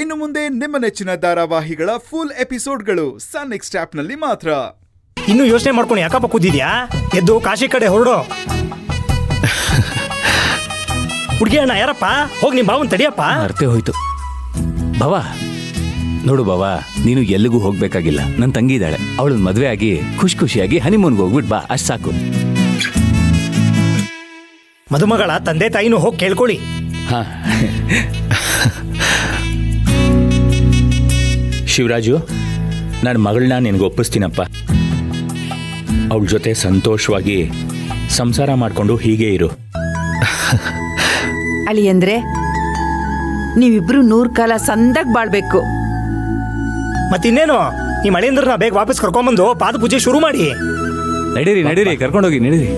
ಇನ್ನು ಮುಂದೆ ನಿಮ್ಮ ನೆಚ್ಚಿನ ಧಾರಾವಾಹಿಗಳ ಫುಲ್ ಎಪಿಸೋಡ್ಗಳು ಸನ್ ನೆಕ್ಸ್ಟ್ ಆಪ್ನಲ್ಲಿ ಮಾತ್ರ. ಇನ್ನು ಯೋಚನೆ ಮಾಡ್ಕೊಂಡು ಯಾಕಪ್ಪ ಕೂದಿದ್ಯಾ? ಎದ್ದು ಕಾಶಿ ಕಡೆ ಹೊರಡು. ಹುಡುಗಿ ಅಣ್ಣ ಯಾರಪ್ಪ? ಹೋಗಿ ನಿಮ್ಮ ಬಾವನ್ ತಡಿಯಪ್ಪ. ಅರ್ಥ ಹೋಯ್ತು. ಬಾವ ನೋಡು ಬಾವ, ನೀನು ಎಲ್ಲಿಗೂ ಹೋಗ್ಬೇಕಾಗಿಲ್ಲ. ನನ್ನ ತಂಗಿ ಇದ್ದಾಳೆ, ಅವಳನ್ನ ಮದುವೆ ಆಗಿ ಖುಷಿಯಾಗಿ ಹನಿಮೂನ್ಗೆ ಹೋಗ್ಬಿಟ್ ಬಾ, ಅಷ್ಟು ಸಾಕು. ಮದುಮಗಳ ತಂದೆ ತಾಯಿನೂ ಹೋಗಿ ಕೇಳ್ಕೊಳ್ಳಿ. ಹಾ ಶಿವರಾಜು, ನನ್ನ ಮಗಳನ್ನ ನಿನಗೆ ಒಪ್ಪಿಸ್ತೀನಪ್ಪ. ಅವಳ ಜೊತೆ ಸಂತೋಷವಾಗಿ ಸಂಸಾರ ಮಾಡಿಕೊಂಡು ಹೀಗೆ ಇರು. ಅಳಿಯಂದ್ರೆ ನೀವಿಬ್ರು 100 ಕಾಲ ಸಂದಾಗ ಬಾಳ್ಬೇಕು. ಮತ್ತಿನ್ನೇನು, ಈ ಮಳೆಂದ್ರನ್ನ ಬೇಗ ವಾಪಸ್ ಕರ್ಕೊಂಬಂದು ಪಾದ ಪೂಜೆ ಶುರು ಮಾಡಿ. ನಡೀರಿ ಕರ್ಕೊಂಡೋಗಿ ನಡೀರಿ.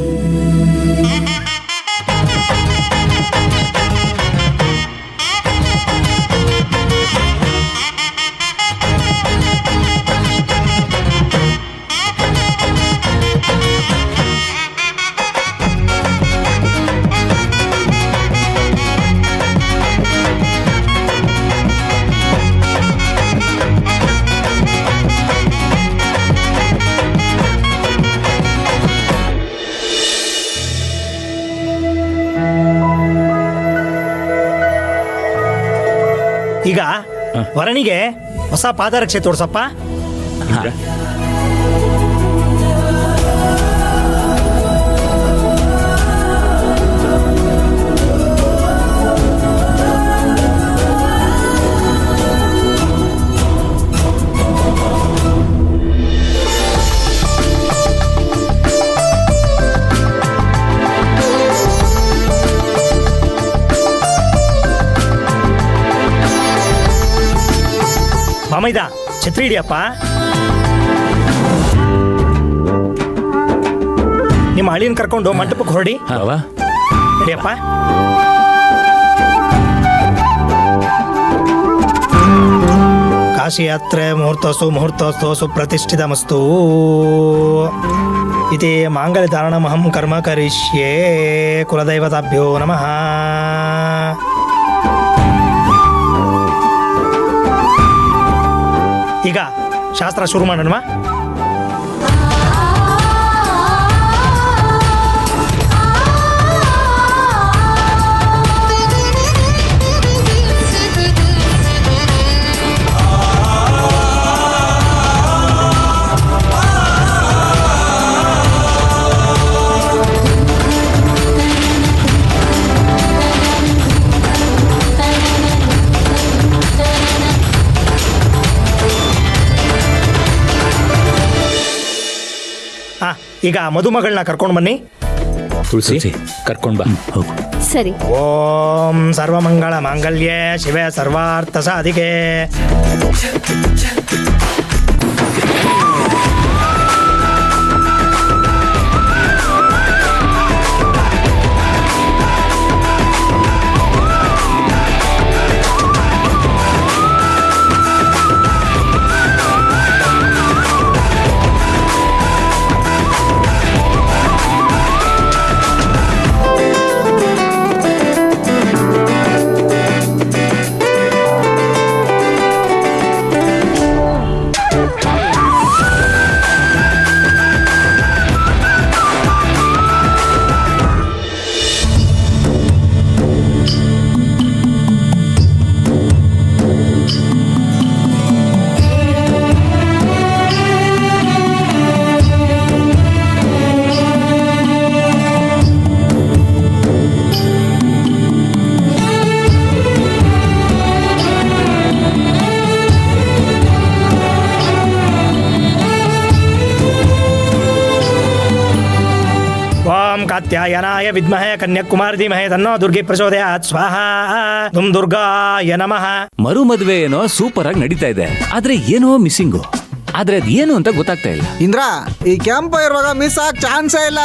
ಈಗ ವರನಿಗೆ ಹೊಸ ಪಾದರಕ್ಷೆ ತೋರ್ಸಪ್ಪ. ಮಾಮೈದ ಛತ್ರಿ ಹಿಡಿಯಪ್ಪ. ನಿಮ್ಮ ಹಳ್ಳಿನ ಕರ್ಕೊಂಡು ಮಂಟಪಕ್ಕೆ ಹೊರಡಿ. ಹಿಡಿಯಪ್ಪ. ಕಾಶಿ ಯಾತ್ರೆ ಮುಹೂರ್ತೋಸ್ತು ಸುಪ್ರತಿಷ್ಠಿತಮಸ್ತು ಇತಿ ಮಾಂಗಲ್ಯ ಧಾರಣಮಹಂ ಕರ್ಮ ಕರಿಷ್ಯೇ ಕುಲದೈವತಾಭ್ಯೋ ನಮಃ. ಈಗ ಶಾಸ್ತ್ರ ಶುರು ಮಾಡೋಣ. ಈಗ ಮದುಮಗಳನ್ನ ಕರ್ಕೊಂಡು ಬನ್ನಿ. ತುಳಸಿ ಕರ್ಕೊಂಡು ಬಾ. ಹೋಗು. ಸರಿ. ಓಂ ಸರ್ವಮಂಗಳ ಮಾಂಗಲ್ಯೆ ಶಿವೆ ಸರ್ವಾರ್ಥ ಸಾಧಿಕೆ. ಕಾತ್ಯಾಯನಾಯ ವಿದ್ಮಹೇ ಕನ್ಯಾಕುಮಾರಿ ಧೀಮಹಿ ತನ್ನೋ ದುರ್ಗಿ ಪ್ರಚೋದಯಾತ್ ಸ್ವಾಹ. ದುಂ ದುರ್ಗಾಯ ನಮಃ. ಮರು ಮದುವೆ ಏನೋ ಸೂಪರ್ ಆಗಿ ನಡೀತಾ ಇದೆ, ಆದ್ರೆ ಏನೋ ಮಿಸ್ಸಿಂಗು. ಆದ್ರೆ ಅದೇನು ಅಂತ ಗೊತ್ತಾಗ್ತಾ ಇಲ್ಲ. ಇಂದ್ರ, ಈ ಕ್ಯಾಂಪ್ ಇರುವಾಗ ಮಿಸ್ ಆಗ ಚಾನ್ಸೇ ಇಲ್ಲ.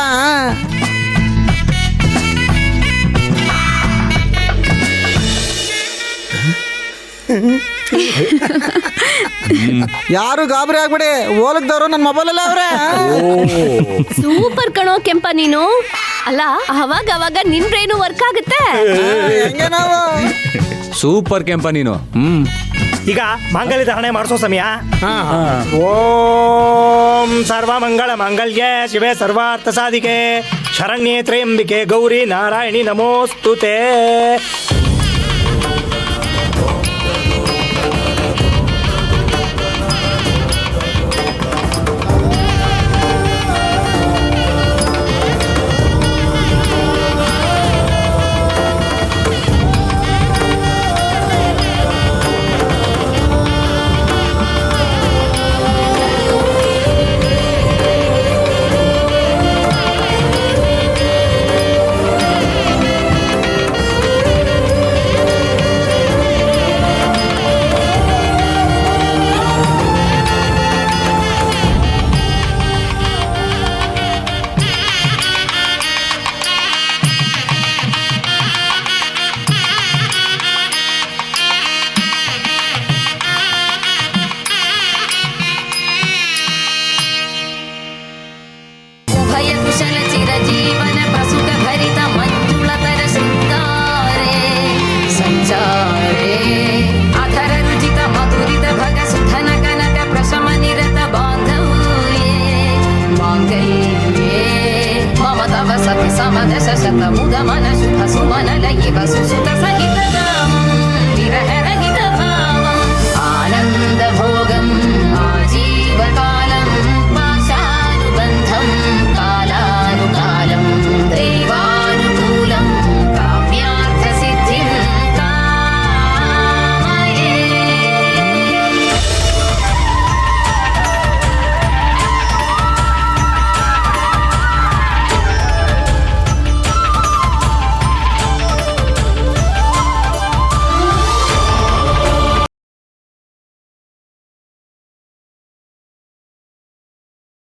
ಯಾರು ಗಾಬರಿ ಆಗ್ಬಿಡಿ, ಓಲಕ್ದವ್ರು ನನ್ನ ಮೊಬೈಲ್ ಅವ್ರೆ. ಸೂಪರ್ ಕಣೋ ಕೆಂಪ ನೀನು. ಅಲ್ಲ, ಅವಾಗ ಅವಾಗ ನಿನ್ ಬ್ರೈನು ವರ್ಕ್ ಆಗುತ್ತೆ. ಹೆಂಗೆ ನಾವು ಸೂಪರ್ ಕೆಂಪ ನೀನು. ಈಗ ಮಾಂಗಲ್ಯ ಧಾರಣೆ ಮಾಡಿಸೋ ಸಮಯ. ಓಂ ಸರ್ವಮಂಗಳ ಮಾಂಗಲ್ಯೆ ಶಿವೆ ಸರ್ವಾರ್ಥ ಸಾಧಿಕೆ ಶರಣ್ಯೇ ತ್ರ್ಯಂಬಿಕೆ ಗೌರಿ ನಾರಾಯಣಿ ನಮೋಸ್ತುತೆ. ಕುಶಲ ಚಿರಜೀವನ ಪ್ರಸುತ ಭರಿತ ಮಂಜುಳತರ ಶೃಂಗಾರೆ ಸಂಚಾರೇ ಅಧರ ರುಚಿತ ಮಧುರಿತ ಭಗ ಸುಧನ ಕನಕ ಪ್ರಶಮ ನಿರತ ಬಾಂಧವ್ಯೇ ಮಾಂಗಲ್ಯೇ ಮಮ ತವ ಸತಿ ಸಮದಶ ಶತ ಮುದ ಮನ ಶುಭ ಸುಮನ ಲಯಿವ ಸುಸು